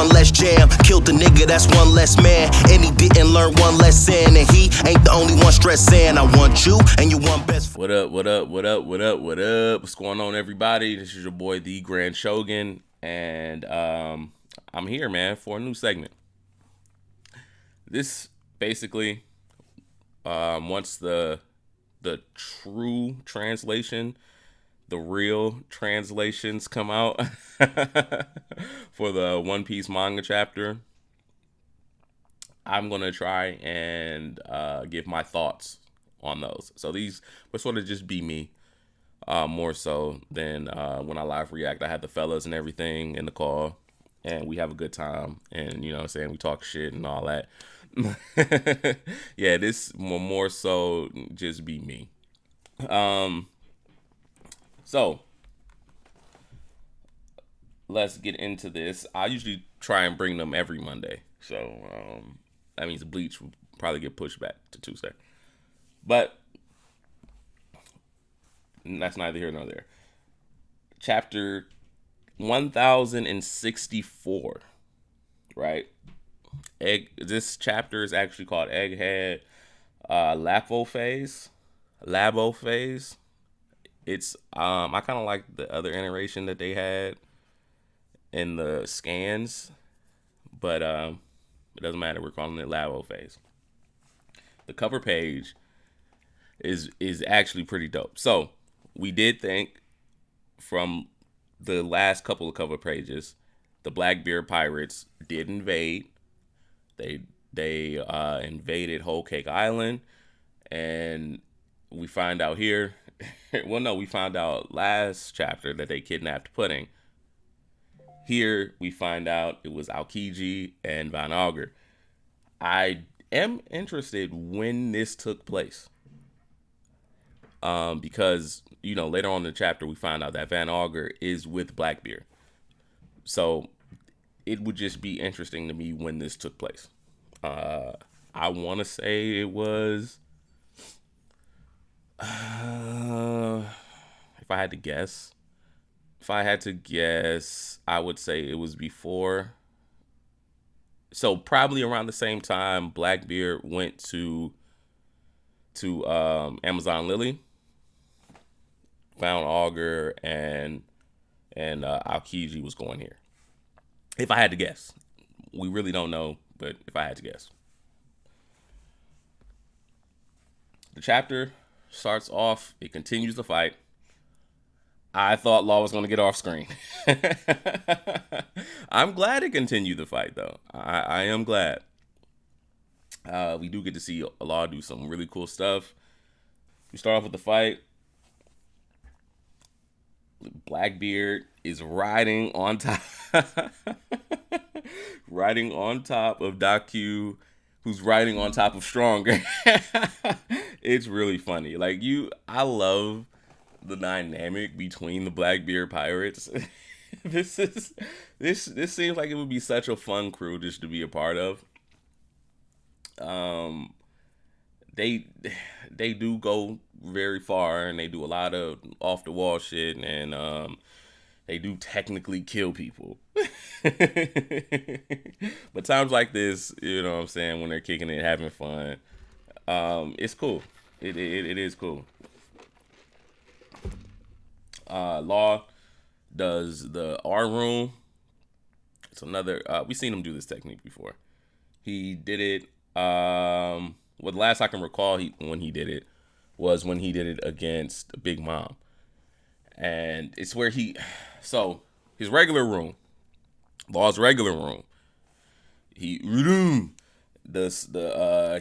one less jam. Killed the nigga, that's one less man. And he didn't learn one lesson. And he ain't the only one stressing. I want you and you want best. What up, what up, what up, what up, what up? What's going on, everybody? This is your boy, the Grand Shogun. And I'm here, man, for a new segment. This basically, once the true translation, the real translations come out for the One Piece manga chapter, I'm gonna try and give my thoughts on those. So these will sort of just be me, more so than when I live react. I have the fellas and everything in the call, and we have a good time, and you know what I'm saying, we talk shit and all that. Yeah, this will more so just be me. So let's get into this. I usually try and bring them every Monday, so that means Bleach will probably get pushed back to Tuesday, but that's neither here nor there. Chapter 1064, right? This chapter is actually called Egghead Labo Phase. It's I kind of like the other iteration that they had in the scans, but it doesn't matter. We're calling it Labo Phase. The cover page is actually pretty dope. So we did think from the last couple of cover pages, the Blackbeard pirates did invade. They invaded Whole Cake Island, and we find out here. Well, no, we found out last chapter that they kidnapped Pudding. Here we find out it was Aokiji and Van Augur. I am interested when this took place, because you know later on in the chapter we find out that Van Augur is with Blackbeard. So it would just be interesting to me when this took place. I want to say it was, if I had to guess, I would say it was before. So probably around the same time Blackbeard went to Amazon Lily, found Augur, and Aokiji was going here. If I had to guess, we really don't know, but if I had to guess, the chapter starts off. It continues the fight. I thought Law was going to get off screen. I'm glad it continued the fight, though. I am glad. We do get to see Law do some really cool stuff. We start off with the fight. Blackbeard is riding on top of Daku, who's riding on top of Stronger. It's really funny. I love the dynamic between the Blackbeard pirates. This seems like it would be such a fun crew just to be a part of. They do go very far, and they do a lot of off the wall shit, and they do technically kill people. But times like this, you know what I'm saying, when they're kicking it, having fun, it's cool. It is cool. Law does the R room. It's another. We've seen him do this technique before. He did it. The last I can recall when he did it was when he did it against Big Mom, and it's where his regular room, Law's regular room. He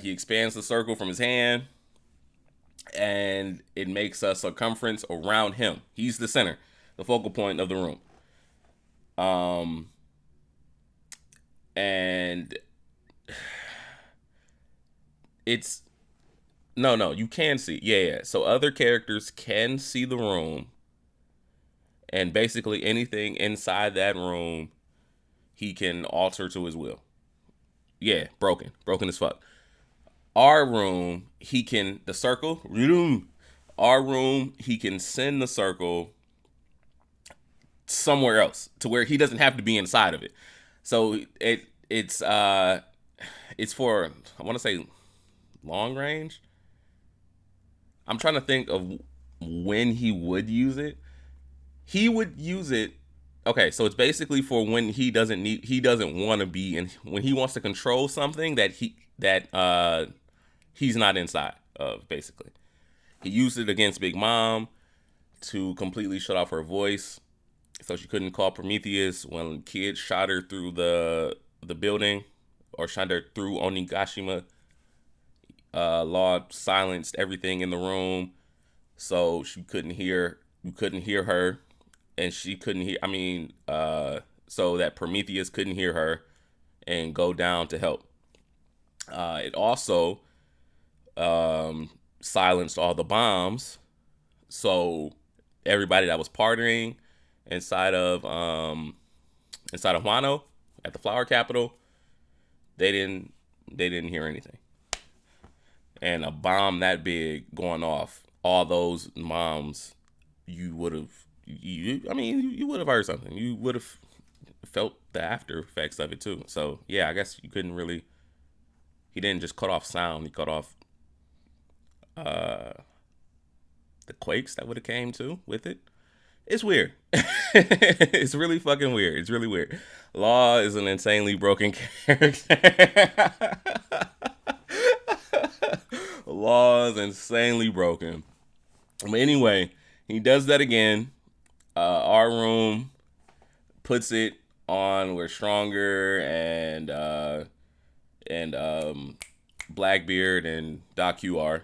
expands the circle from his hand, and it makes a circumference around him. He's the center, the focal point of the room. And it's no, you can see. Yeah. So other characters can see the room, and basically anything inside that room, he can alter to his will. Yeah, broken as fuck. Our room, the circle. Our room, he can send the circle somewhere else to where he doesn't have to be inside of it. So it's for, I want to say, long range. I'm trying to think of when he would use it. He would use it. Okay, so it's basically for when he doesn't want to be, and when he wants to control something that he's not inside of. Basically, he used it against Big Mom to completely shut off her voice, so she couldn't call Prometheus when kids shot her through the building, or shot her through Onigashima. Law silenced everything in the room, so she couldn't hear. You couldn't hear her, and she couldn't hear. So that Prometheus couldn't hear her and go down to help. It also silenced all the bombs, so everybody that was partying inside of Wano at the Flower Capital, they didn't hear anything. And a bomb that big going off, all those moms, you would have, you would have heard something. You would have felt the after effects of it too. So yeah, I guess you couldn't really. He didn't just cut off sound. He cut off the quakes that would have came too with it. It's weird. It's really fucking weird. It's really weird. Law is an insanely broken character. Law is insanely broken. But anyway, he does that again. Our room puts it on where Stronger and Blackbeard and Docu are.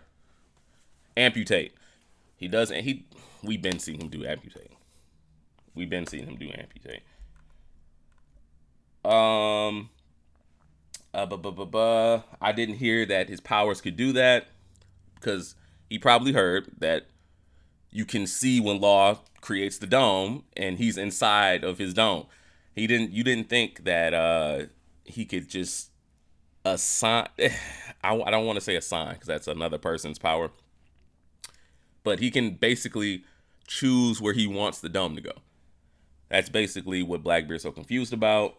Amputate. He doesn't. We've been seeing him do amputate. We've been seeing him do amputate. I didn't hear that his powers could do that, because he probably heard that you can see when Law creates the dome and he's inside of his dome. You didn't think that he could just assign. I don't want to say assign, because that's another person's power. But he can basically choose where he wants the dome to go. That's basically what Blackbeard's so confused about.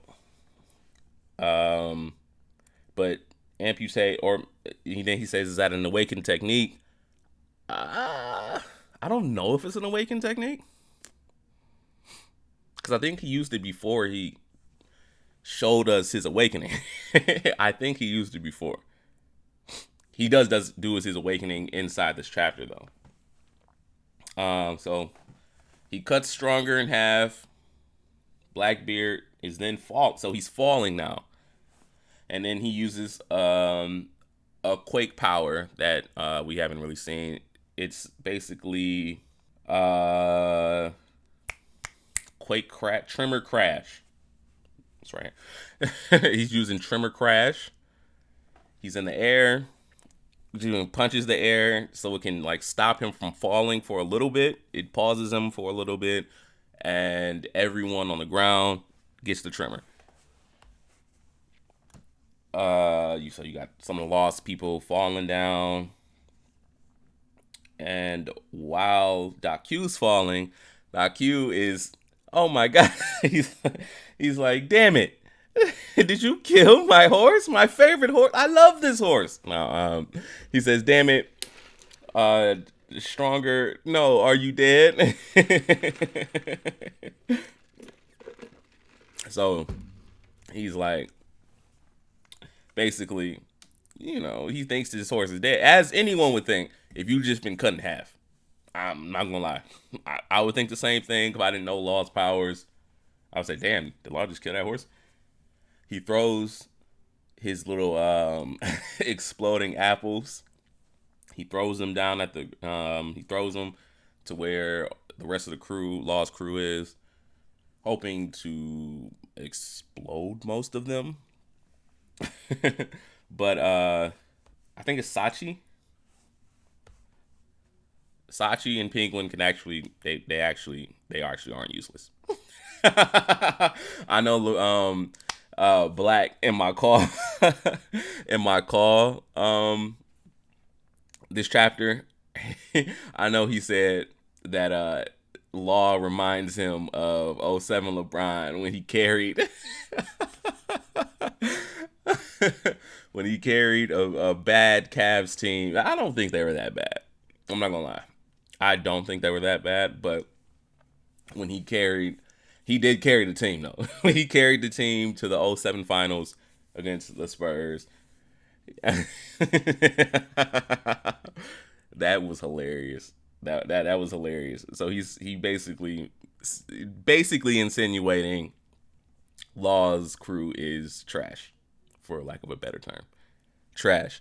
But amputate, or he says, is that an awakened technique? I don't know if it's an awakened technique, because I think he used it before he showed us his awakening. I think he used it before. He does do his awakening inside this chapter though. So he cuts Stronger in half. Blackbeard is then so he's falling now. And then he uses a quake power that we haven't really seen. It's basically Tremor Crash. That's right. He's using Tremor Crash. He's in the air. He punches the air so it can stop him from falling for a little bit. It pauses him for a little bit, and everyone on the ground gets the tremor. You got some of the lost people falling down, and while Docu's falling, Docu is, oh my god, he's like, damn it, did you kill my horse, my favorite horse? I love this horse. No, he says, damn it, Stronger, no, are you dead? So he's like, basically, he thinks this horse is dead, as anyone would think if you just been cut in half. I'm not gonna lie, I would think the same thing if I didn't know Law's powers. I would say, damn, did Law just kill that horse? He throws his little exploding apples. He throws them down at he throws them to where the rest of the crew, Law's crew, is, hoping to explode most of them. But I think it's Sachi. Sachi and Penguin can actually they actually aren't useless. I know Black in my call this chapter, I know he said that Law reminds him of 07 LeBron when he carried when he carried a bad Cavs team. I don't think they were that bad. I'm not gonna lie. I don't think they were that bad, but when he did carry the team though. He carried the team to the '07 finals against the Spurs. That was hilarious. That was hilarious. So he basically insinuating Law's crew is trash, for lack of a better term. Trash.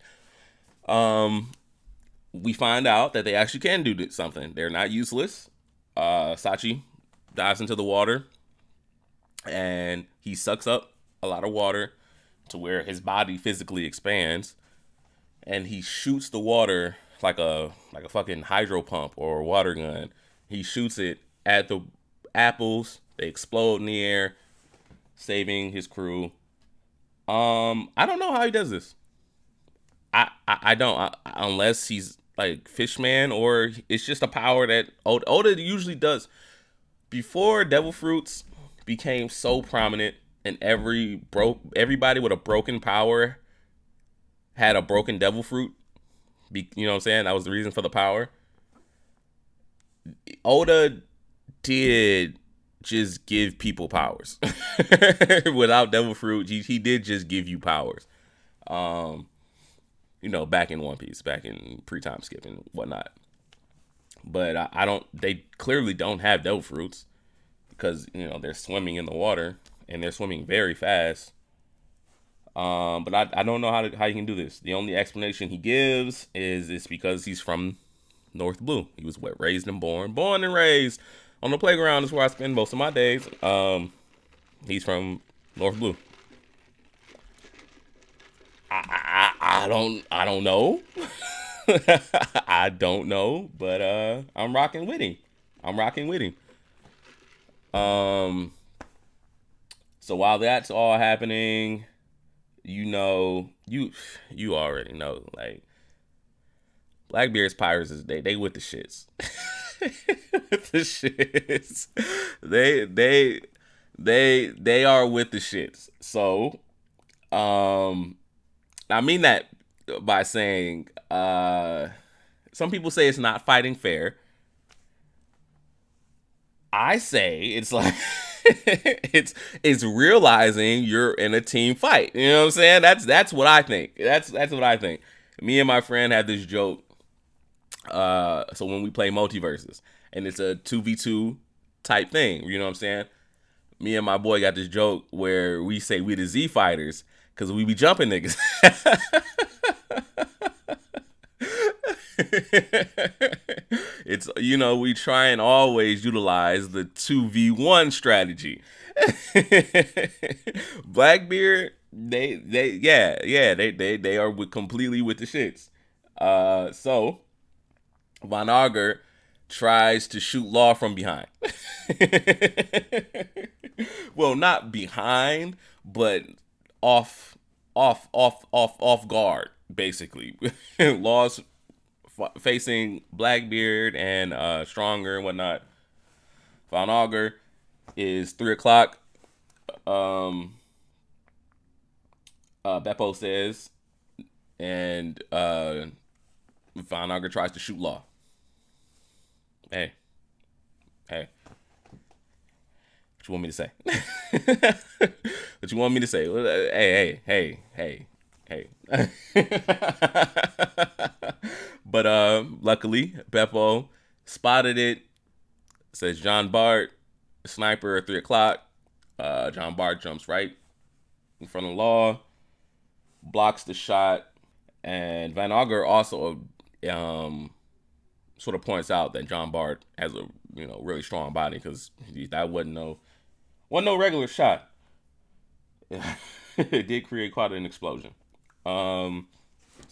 We find out that they actually can do something. They're not useless. Sachi dives into the water and he sucks up a lot of water to where his body physically expands, and he shoots the water like a fucking hydro pump or a water gun. He shoots it at the apples. They explode in the air, saving his crew. I don't know how he does this. I don't, unless he's like Fishman, or it's just a power that Oda usually does. Before Devil Fruits became so prominent, and everybody with a broken power had a broken Devil Fruit. You know what I'm saying? That was the reason for the power. Oda did just give people powers. Without Devil Fruit, he did just give you powers. Back in One Piece, back in pre-time skip and whatnot. But I don't. They clearly don't have Devil Fruits because they're swimming in the water and they're swimming very fast. But I don't know how you can do this. The only explanation he gives is it's because he's from North Blue. He was raised and born and raised on the playground. Is where I spend most of my days. He's from North Blue. I don't know. I don't know, but I'm rocking with him. So while that's all happening, you already know, like, Blackbeard's pirates is they with the shits. With the shits. They are with the shits. So I mean that by saying some people say it's not fighting fair. I say it's like it's realizing you're in a team fight. You know what I'm saying? That's what I think. That's what I think. Me and my friend had this joke. So when we play multiverses and it's a 2v2 type thing, you know what I'm saying? Me and my boy got this joke where we say we the Z fighters because we be jumping niggas. It's we try and always utilize the 2v1 strategy. Blackbeard, they are completely with the shits. So Von Auger tries to shoot Law from behind. Well, not behind, but off guard, basically. Law's facing Blackbeard and Stronger and whatnot. Von Auger is 3:00. Beppo says, and Von Auger tries to shoot Law. Hey. What you want me to say? What you want me to say? Hey. But luckily, Beppo spotted it. Says John Bart, sniper at 3:00. John Bart jumps right in front of Law, blocks the shot, and Van Auger also sort of points out that John Bart has a really strong body, because that wasn't no regular shot. It did create quite an explosion. So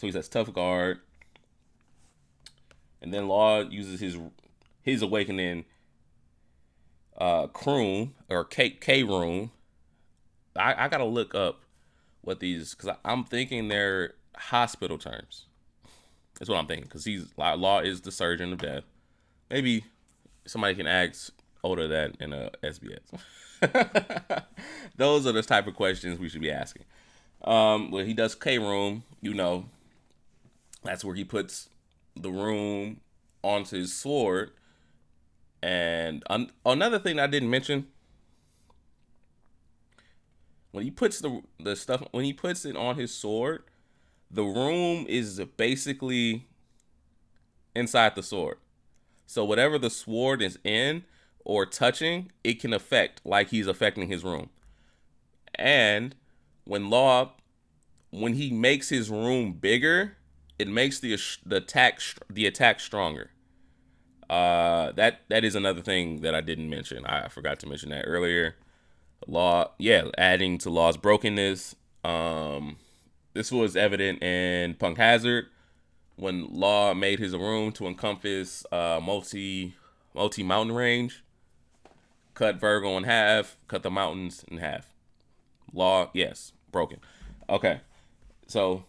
he says tough guard, and then Law uses his awakening croon or K room. I gotta look up what these, because I'm thinking they're hospital terms. That's what I'm thinking, because Law is the surgeon of death. Maybe somebody can ask Oda that in a SBS. Those are the type of questions we should be asking. When he does K Room, that's where he puts the room onto his sword. And another thing I didn't mention, when he puts the stuff when he puts it on his sword, the room is basically inside the sword. So whatever the sword is in or touching, it can affect like he's affecting his room. And when Law, when he makes his room bigger, it makes the attack stronger. That is another thing that I didn't mention. I forgot to mention that earlier. Law, yeah, adding to Law's brokenness. This was evident in Punk Hazard when Law made his room to encompass multi mountain range. Cut Virgo in half. Cut the mountains in half. Law, yes, broken. Okay, so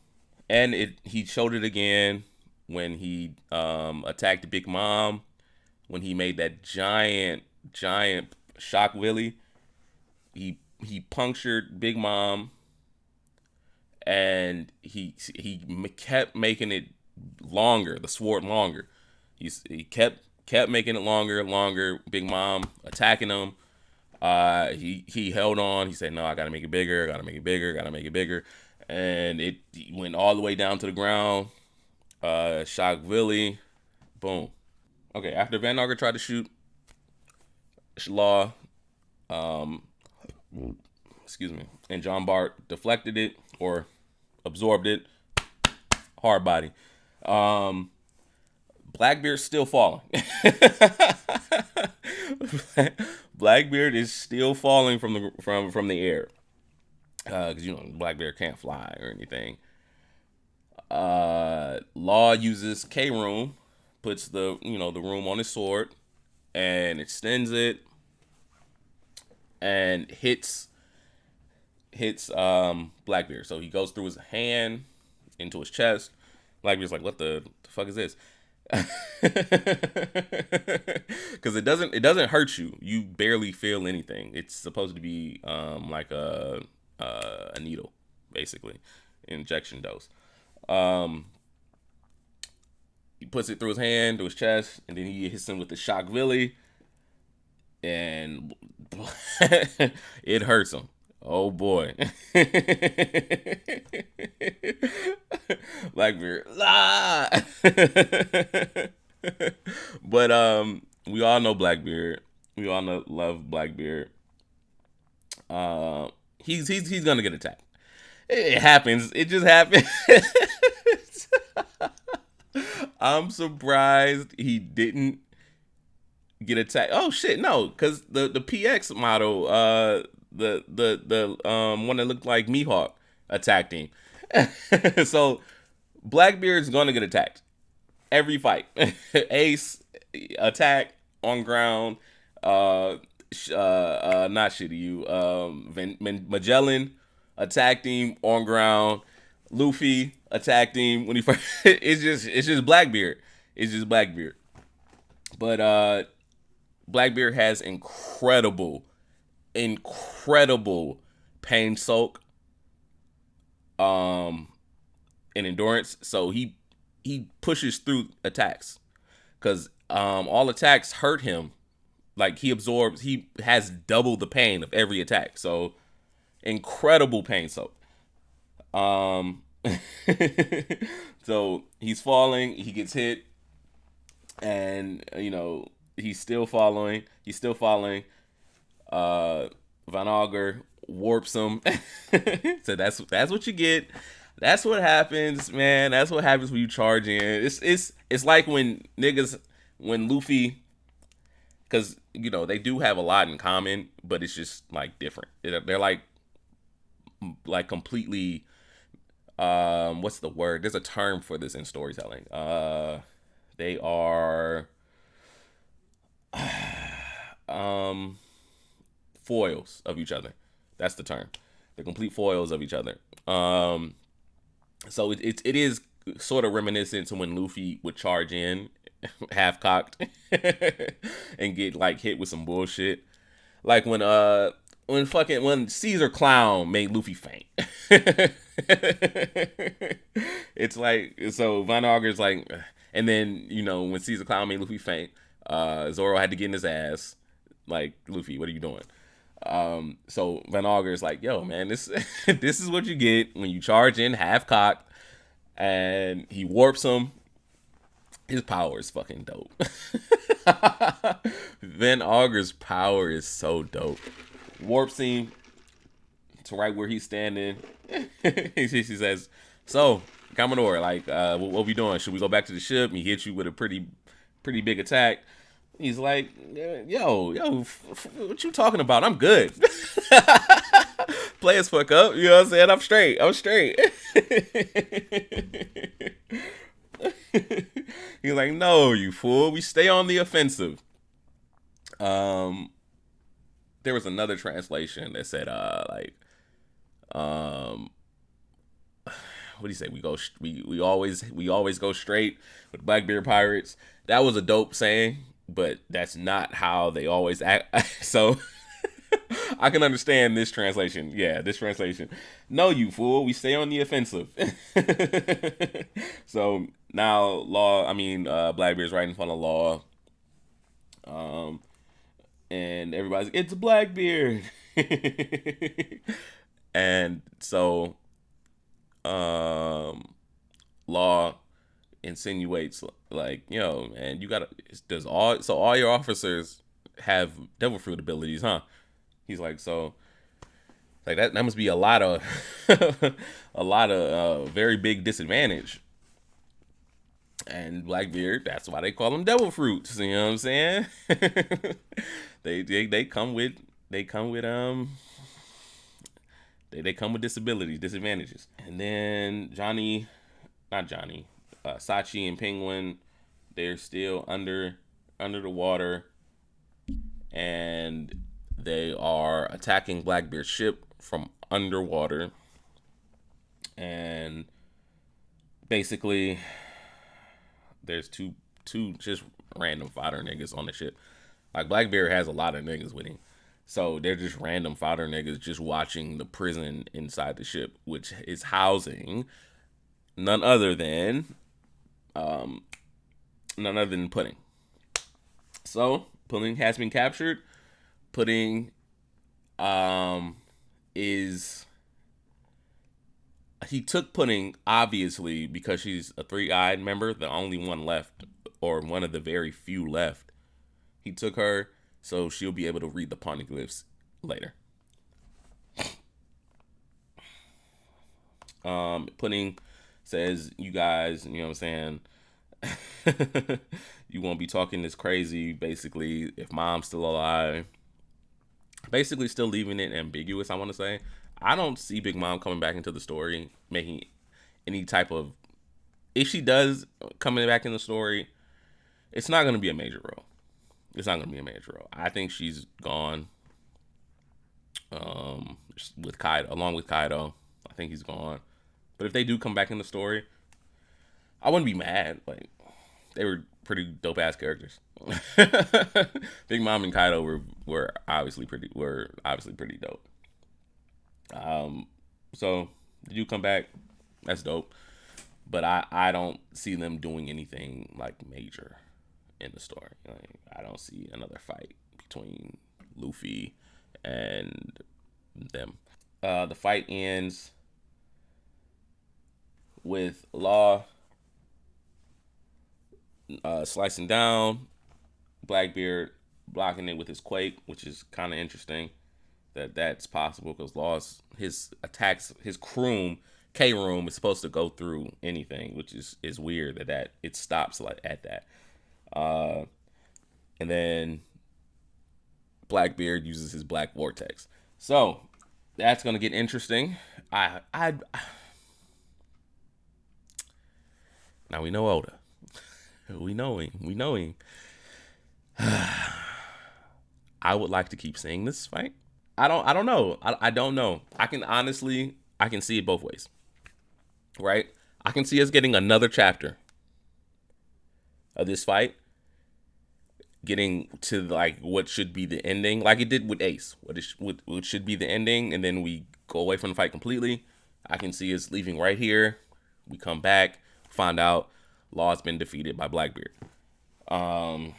and he showed it again when he attacked Big Mom, when he made that giant shock Willie. He punctured Big Mom, and he kept making it longer, the sword longer. He kept making it longer. Big Mom attacking him. He held on. He said, "No, I gotta make it bigger. Gotta make it bigger." And it went all the way down to the ground. Shock Willie, boom. Okay, after Van Auger tried to shoot Law, excuse me, and John Bart deflected it or absorbed it, hard body. Blackbeard's still falling. Blackbeard is still falling from the air, because Blackbeard can't fly or anything. Law uses K Room, puts the room on his sword, and extends it, and hits Blackbeard. So he goes through his hand into his chest. Blackbeard's like, "What the fuck is this?" Because it doesn't hurt you. You barely feel anything. It's supposed to be like a needle, basically, injection dose. He puts it through his hand to his chest, and then he hits him with the shock Willie, and it hurts him. Oh boy. Blackbeard. Ah! But we all know Blackbeard. We all love Blackbeard. He's gonna get attacked. It happens. It just happens. I'm surprised he didn't get attacked. Oh shit, no, because the PX model, the one that looked like Mihawk attacked him. So Blackbeard's gonna get attacked every fight. Ace attack on ground. Not shitty you. Magellan attacked him on ground. Luffy attacked him when he first. It's just Blackbeard. It's just Blackbeard. But Blackbeard has incredible pain soak and endurance. So he pushes through attacks, because all attacks hurt him. Like he has double the pain of every attack. So incredible pain soak. So he's falling, he gets hit, and he's still falling. Van Auger warps him. So that's what you get. That's what happens, man. That's what happens when you charge in. It's like when Luffy, because they do have a lot in common, but it's just like different. They're like completely, what's the word? There's a term for this in storytelling. They are foils of each other. That's the term. They're complete foils of each other. So it is sort of reminiscent to when Luffy would charge in half cocked and get like hit with some bullshit. Like when when Caesar Clown made Luffy faint. It's like, so Von Auger's like, and then when Caesar Clown made Luffy faint, Zoro had to get in his ass. Like, Luffy, what are you doing? So Van Auger's like, yo, man, this this is what you get when you charge in half cocked, and he warps him. His power is fucking dope. Van Auger's power is so dope. Warps him to right where he's standing. She says, "So, Commodore, like, what we doing? Should we go back to the ship?" And he hits you with a pretty big attack. He's like, yo, what you talking about? I'm good. Play as fuck up. You know what I'm saying? I'm straight. He's like, no, you fool. We stay on the offensive. There was another translation that said, what do you say? We always go straight with Blackbeard pirates. That was a dope saying, but that's not how they always act. So I can understand this translation. Yeah, this translation. No, you fool. We stay on the offensive. So now Blackbeard's right in front of Law. And everybody's like, it's Blackbeard. And so Law insinuates like, yo, man, you gotta, all your officers have devil fruit abilities, huh? He's like, so like that must be a lot of very big disadvantage. And Blackbeard, that's why they call them devil fruits. You know what I'm saying? They come with disadvantages. And then Sachi and Penguin, they're still under the water, and they are attacking Blackbeard's ship from underwater. And basically, there's two just random fodder niggas on the ship. Like, Blackbeard has a lot of niggas with him. So they're just random fodder niggas just watching the prison inside the ship, which is housing none other than Pudding. So Pudding has been captured. Pudding he took Pudding, obviously, because she's a three-eyed member, the only one left, or one of the very few left. He took her so she'll be able to read the poneglyphs later. Pudding says, you guys, you know what I'm saying, you won't be talking this crazy, basically, if Mom's still alive. Basically still leaving it ambiguous, I want to say. I don't see Big Mom coming back into the story, making any type of... If she does coming back in the story, it's not going to be a major role. I think she's gone. With Kaido, along with Kaido, I think he's gone. But if they do come back in the story, I wouldn't be mad. Like, they were pretty dope ass characters. Big Mom and Kaido were obviously pretty dope. So they do come back. That's dope. But I don't see them doing anything like major in the story. Like, I don't see another fight between Luffy and them. The fight ends with Law slicing down Blackbeard, blocking it with his quake, which is kind of interesting that's possible, because Law's his attacks, his K-room is supposed to go through anything, which is weird that it stops like at that. And then Blackbeard uses his black vortex. So that's gonna get interesting. Now we know Oda. We know him. I would like to keep seeing this fight. I don't know. I don't know. I can see it both ways. Right? I can see us getting another chapter of this fight. getting to like what should be the ending, like it did with Ace. What should be the ending, and then we go away from the fight completely. I can see us leaving right here. We come back, find out Law's been defeated by Blackbeard. I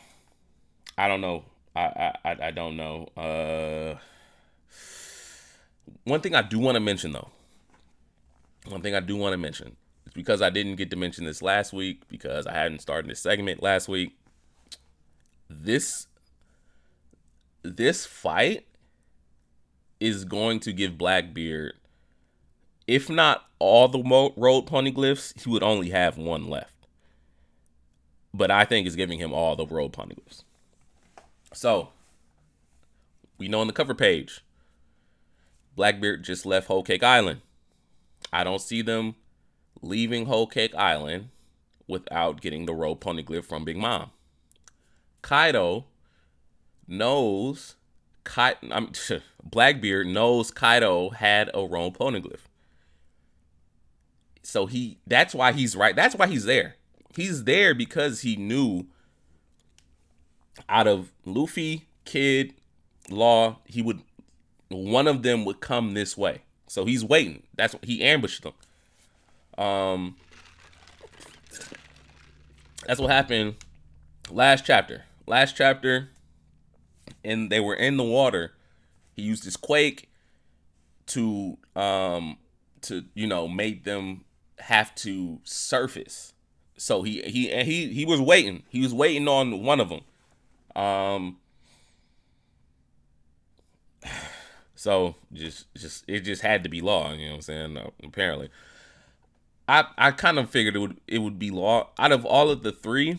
don't know. I don't know. One thing I do want to mention though. One thing I do want to mention is because I didn't get to mention this last week because I hadn't started this segment last week. This fight is going to give Blackbeard, if not all the road poneglyphs, he would only have one left. But I think it's giving him all the road poneglyphs. So, we know on the cover page, Blackbeard just left Whole Cake Island. I don't see them leaving Whole Cake Island without getting the road poneglyph from Big Mom. Kaido knows Blackbeard knows Kaido had a road poneglyph. So that's why he's right. That's why he's there. He's there because he knew out of Luffy, Kid, Law, one of them would come this way. So he's waiting. That's what he ambushed them. That's what happened last chapter. And they were in the water. He used his quake to make them have to surface. So he was waiting. He was waiting on one of them. So it just had to be Law, you know what I'm saying? No, apparently. I kind of figured it would be Law. Out of all of the three,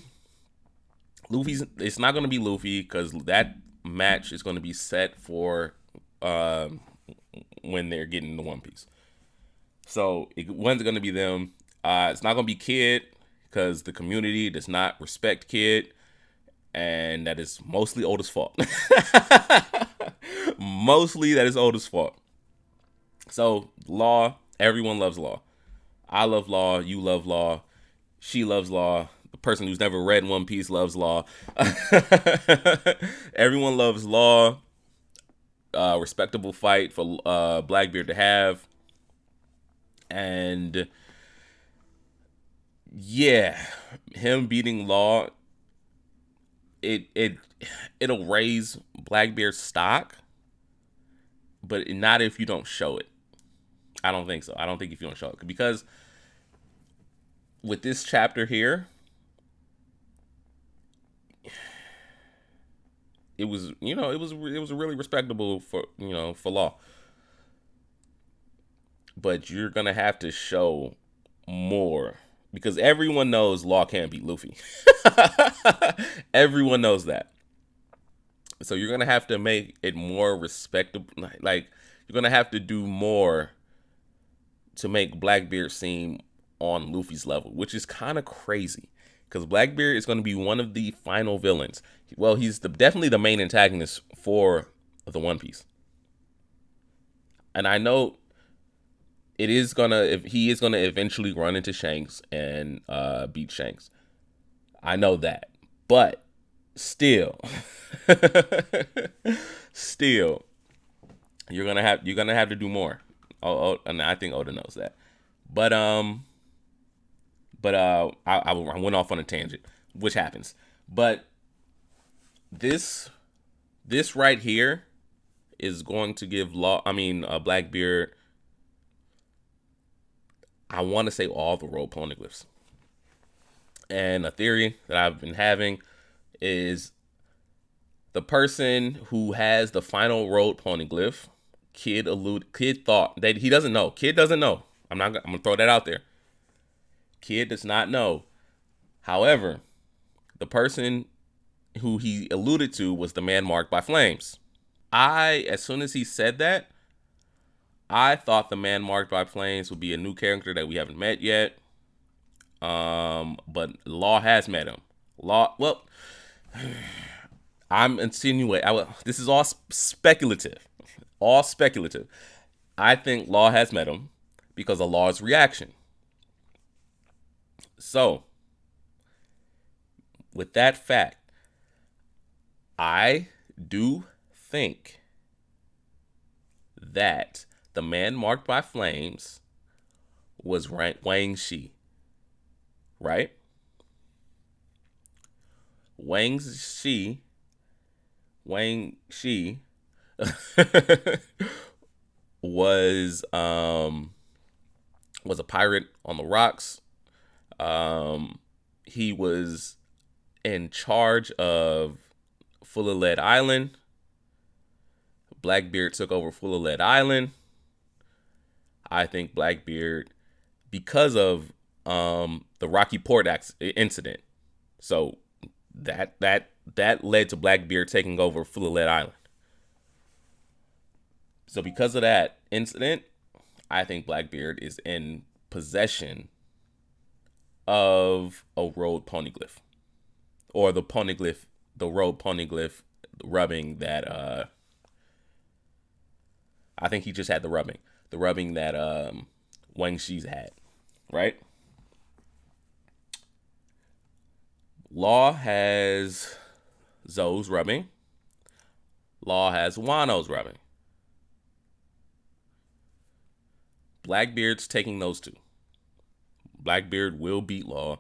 it's not going to be Luffy because that match is going to be set for when they're getting the One Piece. So when's it going to be them? It's not going to be Kid because the community does not respect Kid, and that is mostly Oda's fault. Mostly that is Oda's fault. So Law, everyone loves Law. I love Law. You love Law. She loves Law. The person who's never read One Piece loves Law. Everyone loves Law. Respectable fight for Blackbeard to have. And yeah, him beating Law, it'll raise Blackbeard's stock, but not if you don't show it. I don't think so. I don't think if you don't show it, because with this chapter here, it was really respectable for Law. But you're gonna have to show more because everyone knows Law can't beat Luffy. Everyone knows that. So you're gonna have to make it more respectable. Like you're gonna have to do more to make Blackbeard seem on Luffy's level, which is kind of crazy because Blackbeard is going to be one of the final villains. Well, he's definitely the main antagonist for the One Piece. And I know he is gonna eventually run into Shanks and beat Shanks. I know that, but still, you're gonna have to do more. Oh, and I think Oda knows that. But I went off on a tangent, which happens. But this right here is going to give Blackbeard, I want to say all the road poneglyphs. And a theory that I've been having is the person who has the final road poneglyph, Kid thought that he doesn't know. Kid doesn't know. I'm gonna throw that out there. Kid does not know. However, the person who he alluded to was the man marked by flames. As soon as he said that, I thought the man marked by flames would be a new character that we haven't met yet. But Law has met him. I'm insinuating. This is all speculative. All speculative. I think Law has met him because of Law's reaction. So, with that fact, I do think that the man marked by flames was Wang Shi, right? Wang Shi, Wang Shi was a pirate on the rocks. He was in charge of Full of Lead Island. Blackbeard took over Full of Lead Island. I think Blackbeard, because of the Rocky Port incident, so that led to Blackbeard taking over Full of Lead Island. So because of that incident, I think Blackbeard is in possession of a road poneglyph, or the road poneglyph rubbing that I think he just had the rubbing that Wang Shi's had, right? Law has Zou's rubbing. Law has Wano's rubbing. Blackbeard's taking those two. Blackbeard will beat Law.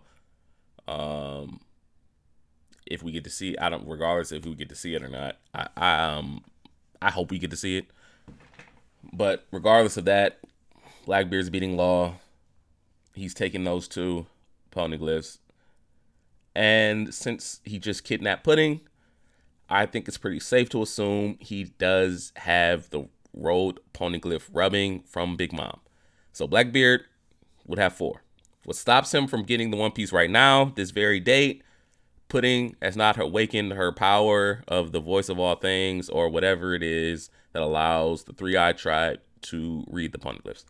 If we get to see, regardless if we get to see it or not. I hope we get to see it. But regardless of that, Blackbeard's beating Law. He's taking those two poneglyphs. And since he just kidnapped Pudding, I think it's pretty safe to assume he does have the road poneglyph rubbing from Big Mom. So Blackbeard would have 4. What stops him from getting the One Piece right now, this very date, Pudding has not awakened her power of the voice of all things, or whatever it is that allows the Three-Eyed Tribe to read the poneglyphs.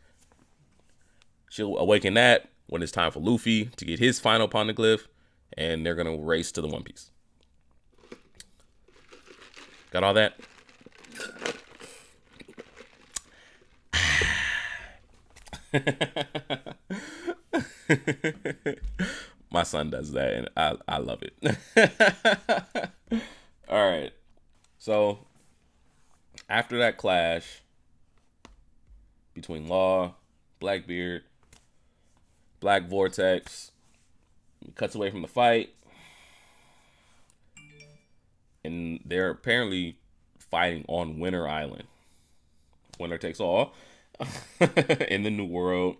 She'll awaken that when it's time for Luffy to get his final poneglyph, and they're going to race to the One Piece. Got all that? My son does that, and I love it. All right. So, after that clash between Law, Blackbeard, Black Vortex, cuts away from the fight, and they're apparently fighting on Winter Island. Winner takes all in the New World.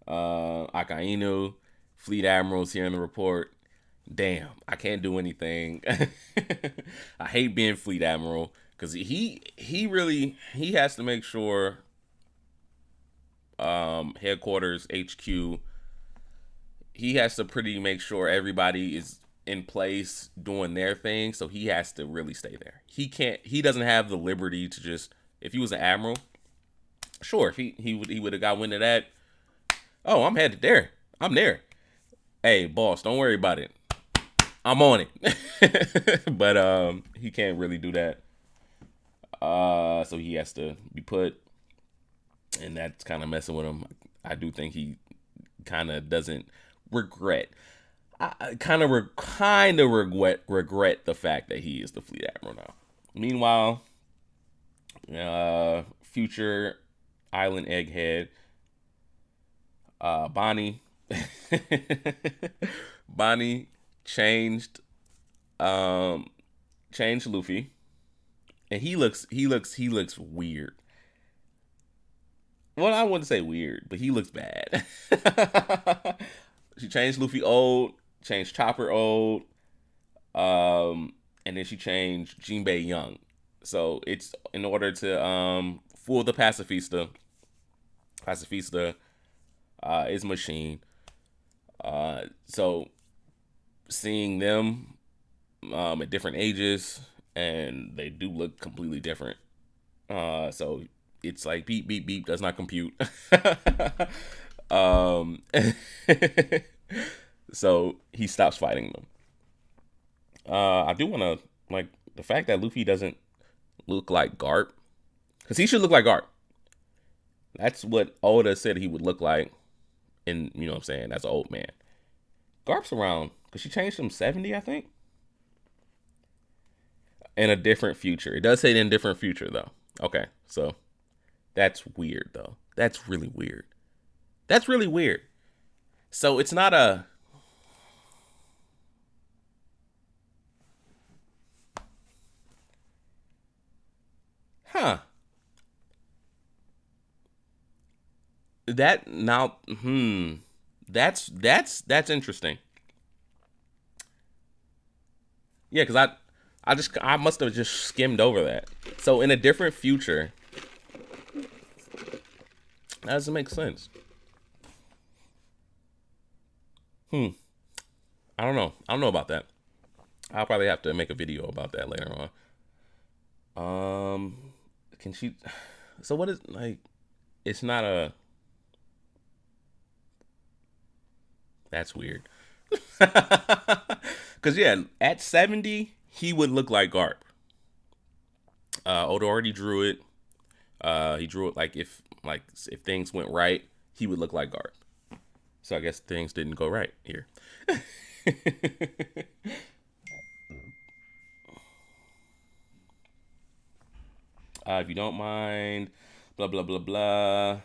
Akainu, Fleet Admiral's here in the report. Damn, I can't do anything. I hate being Fleet Admiral because he has to make sure headquarters HQ, he has to pretty make sure everybody is in place doing their thing, so he has to really stay there. He doesn't have the liberty to just, if he was an admiral, sure, if he would have got wind of that. Oh, I'm headed there. I'm there. Hey, boss, don't worry about it. I'm on it. But he can't really do that. So he has to be put, and that's kind of messing with him. I do think he kind of doesn't regret. I kind of regret the fact that he is the Fleet Admiral now. Meanwhile, future Island Egghead, Bonnie changed Luffy, and he looks weird. Well, I wouldn't say weird, but he looks bad. She changed Luffy old, changed Chopper old, and then she changed Jinbei young. So it's in order to fool the Pacifista. Pacifista is Machine. So seeing them at different ages, and they do look completely different. So it's like beep beep beep does not compute. So he stops fighting them. I do want to, like, the fact that Luffy doesn't look like Garp, because he should look like Garp. That's what Oda said he would look like. And you know what I'm saying, that's an old man. Garp's around, because she changed him 70, I think. In a different future. It does say in a different future though. Okay, so that's weird though. That's really weird. That's really weird. So it's not a. Huh. That now. That's interesting. Yeah, because I must have just skimmed over that. So in a different future, that doesn't make sense. I don't know. I don't know about that. I'll probably have to make a video about that later on. Can she? So what is like? It's not a. That's weird. Cause yeah, at 70, he would look like Garp. Oda already drew it. He drew it like if things went right, he would look like Garp. So I guess things didn't go right here. If you don't mind, blah blah blah blah.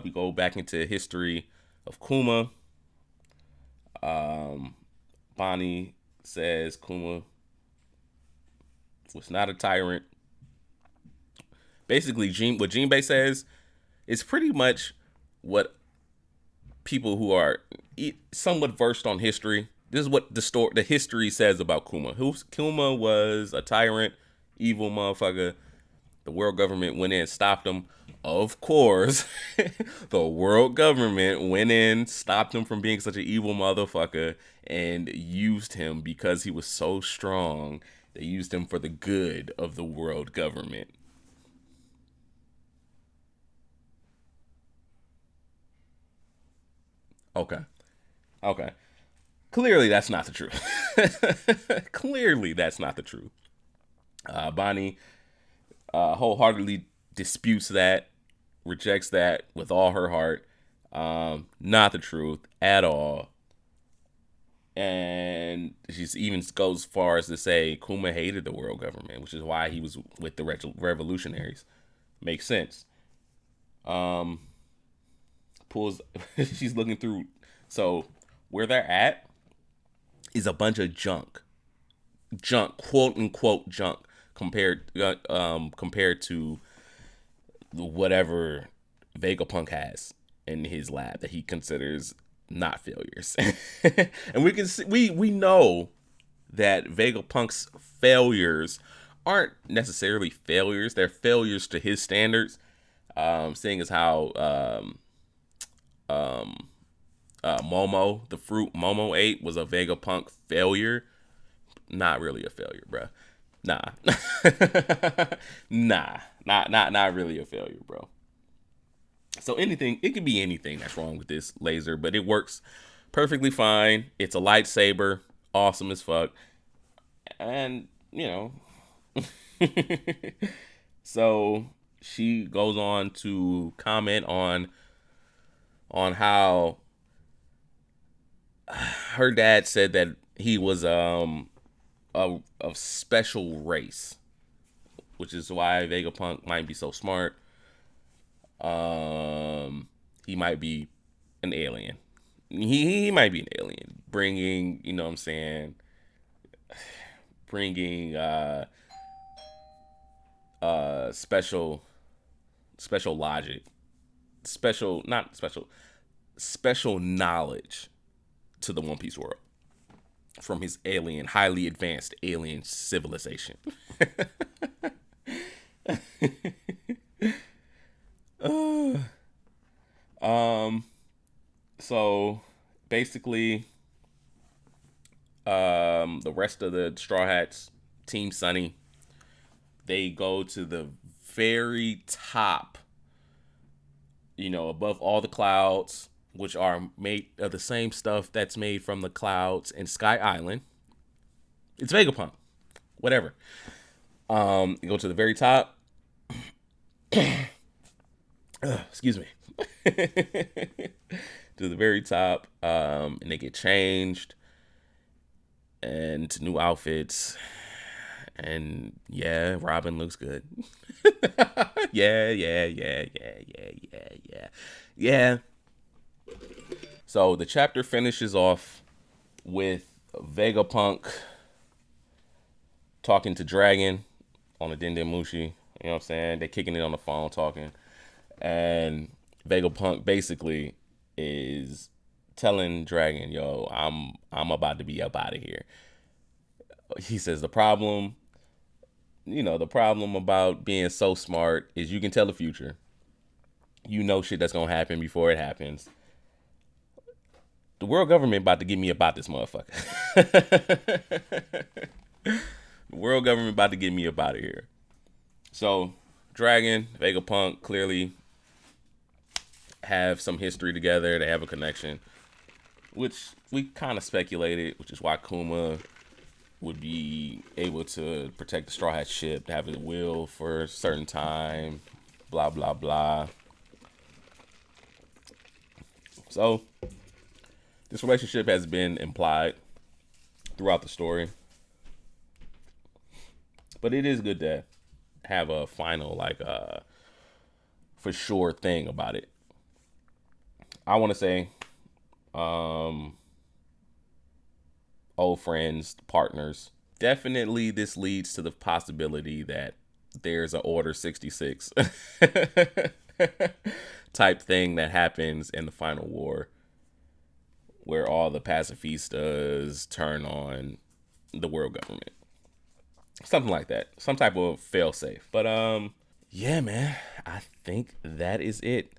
We go back into history of Kuma. Bonnie says Kuma was not a tyrant. Basically, what Jinbei says is pretty much what people who are somewhat versed on history. This is what the history says about Kuma. Kuma was a tyrant, evil motherfucker. The world government went in and stopped him. Of course, the world government went in, stopped him from being such an evil motherfucker, and used him because he was so strong. They used him for the good of the world government. Okay. Okay. Clearly, that's not the truth. Clearly, that's not the truth. Bonnie wholeheartedly disputes that, rejects that with all her heart. Not the truth at all. And she even goes as far as to say Kuma hated the world government, which is why he was with the revolutionaries. Makes sense. Pulls. She's looking through. So where they're at is a bunch of junk, quote unquote junk, compared to whatever Vegapunk has in his lab that he considers not failures. And we can see, we know that Vegapunk's failures aren't necessarily failures. They're failures to his standards. Seeing as how Momo, the fruit Momo ate, was a Vegapunk failure. Not really a failure, bruh. Nah. Nah. Not really a failure, bro. So it could be anything that's wrong with this laser, but it works perfectly fine. It's a lightsaber, awesome as fuck. And, so she goes on to comment on how her dad said that he was a special race, which is why Vegapunk might be so smart. He might be an alien. He might be an alien, bringing, what I'm saying, bringing special logic, special knowledge to the One Piece world from his highly advanced alien civilization. So basically, the rest of the Straw Hats, Team Sunny, they go to the very top, above all the clouds, which are made of the same stuff that's made from the clouds in Sky Island. It's Vegapunk. Whatever. You go to the very top. Excuse me. To the very top, and they get changed and to new outfits, And yeah, Robin looks good. Yeah. So the chapter finishes off with Vegapunk talking to Dragon on the Dendemushi. You know what I'm saying? They're kicking it on the phone, talking. And Vegapunk basically is telling Dragon, yo, I'm about to be up out of here. He says the problem about being so smart is you can tell the future. You know shit that's gonna happen before it happens. The world government about to get me about this motherfucker. The world government about to get me up out of here. So Dragon, Vegapunk clearly have some history together. They have a connection, which we kind of speculated, which is why Kuma would be able to protect the Straw Hat ship, to have his will for a certain time, blah, blah, blah. So this relationship has been implied throughout the story. But it is good to have a final, for sure thing about it. I want to say, old friends, partners. Definitely this leads to the possibility that there's an Order 66 type thing that happens in the final war, where all the pacifistas turn on the world government. Something like that. Some type of failsafe. But yeah, man, I think that is it.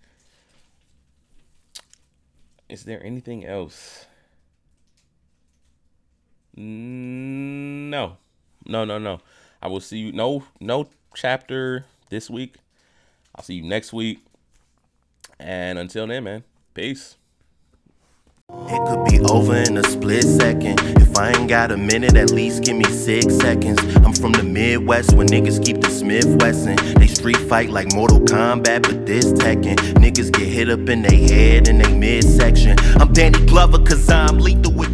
Is there anything else? No. I will see you. No chapter this week. I'll see you next week. And until then, man, peace. It could be over in a split second. If I ain't got a minute, at least give me 6 seconds. I'm from the Midwest where niggas keep the Smith Wesson. They street fight like Mortal Kombat, but this Tekken. Niggas get hit up in they head and they midsection. I'm Danny Glover cause I'm lethal with